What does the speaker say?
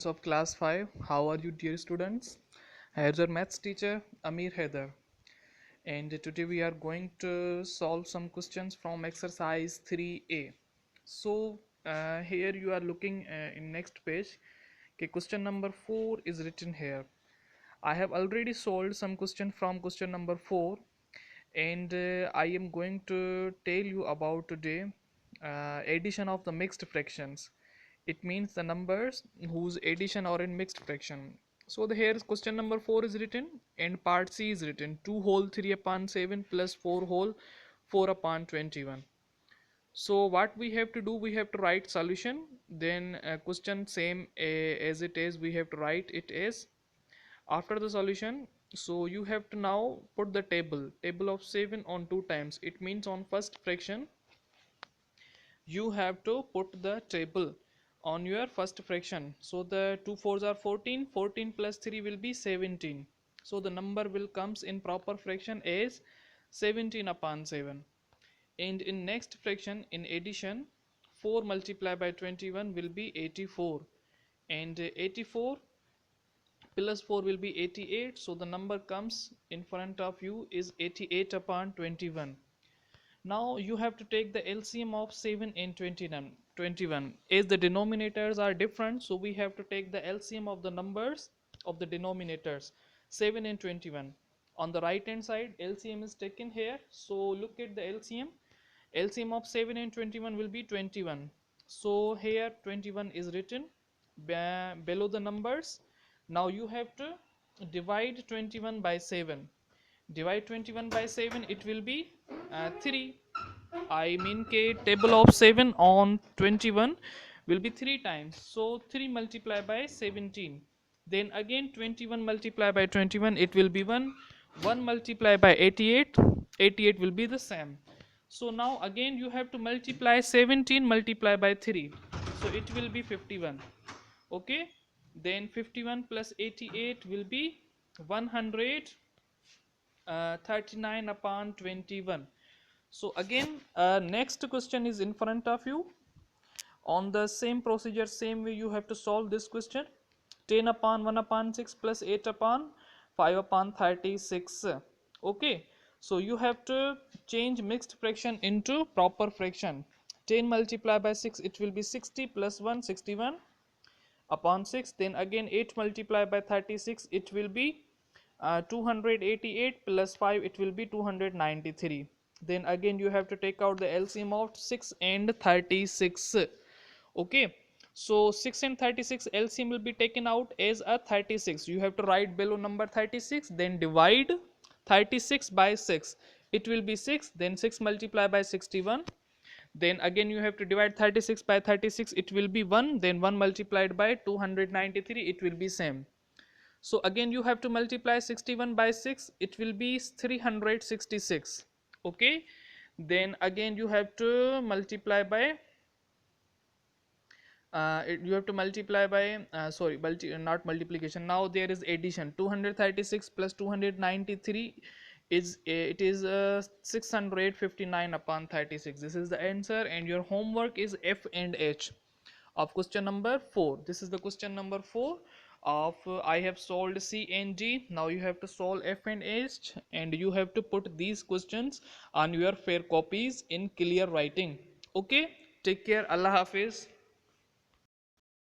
of class 5. How are you, dear students? Here's your maths teacher Amir Haider, and today we are going to solve some questions from exercise 3a. So here you are looking in next page. Okay, question number 4 is written here. I have already solved some question from question number 4, and I am going to tell you about today addition of the mixed fractions. It means the numbers whose addition are in mixed fraction. So the here is question number 4 is written, and part C is written 2 whole 3 upon 7 plus 4 whole 4 upon 21. So what we have to do, we have to write solution, then question same as it is, we have to write it as after the solution. So you have to now put the table of 7 on 2 times. It means on first fraction you have to put the table on your first fraction. So the 2 fours are 14, 14 plus 3 will be 17. So the number will comes in proper fraction as 17 upon 7. And in next fraction, in addition, 4 multiplied by 21 will be 84, and 84 plus 4 will be 88. So the number comes in front of you is 88 upon 21. Now you have to take the LCM of 7 and 21. As the denominators are different, so we have to take the LCM of the numbers of the denominators 7 and 21. On the right hand side, LCM is taken here. So look at the LCM. LCM of 7 and 21 will be 21. So here 21 is written below the numbers. Now you have to divide 21 by 7. Divide 21 by 7, it will be 3. I mean table of 7 on 21 will be 3 times. So 3 multiplied by 17. Then again 21 multiplied by 21, it will be 1. 1 multiplied by 88, 88 will be the same. So now again you have to multiply 17 multiplied by 3. So it will be 51. Okay. Then 51 plus 88 will be 139 upon 21. So again next question is in front of you. On the same procedure, same way, you have to solve this question. 10 upon 1 upon 6 plus 8 upon 5 upon 36. Okay, so you have to change mixed fraction into proper fraction. 10 multiplied by 6, it will be 60 plus 1, 61 upon 6. Then again 8 multiplied by 36, it will be 288 plus 5, it will be 293. Then again you have to take out the LCM of 6 and 36. Okay, so 6 and 36 LCM will be taken out as a 36. You have to write below number 36, then divide 36 by 6. It will be 6. Then 6 multiplied by 61. Then again you have to divide 36 by 36. It will be 1. Then 1 multiplied by 293. It will be same. So again you have to multiply 61 by 6. It will be 366. Okay. Then again you have to multiply by you have to multiply by sorry, not multiplication. Now there is addition. 236 plus 293 is it is 659 upon 36. This is the answer, and your homework is F and H of question number 4. This is the question number 4 of I have solved C and D. Now you have to solve F and H, and you have to put these questions on your fair copies in clear writing. Okay, take care. Allah Hafiz.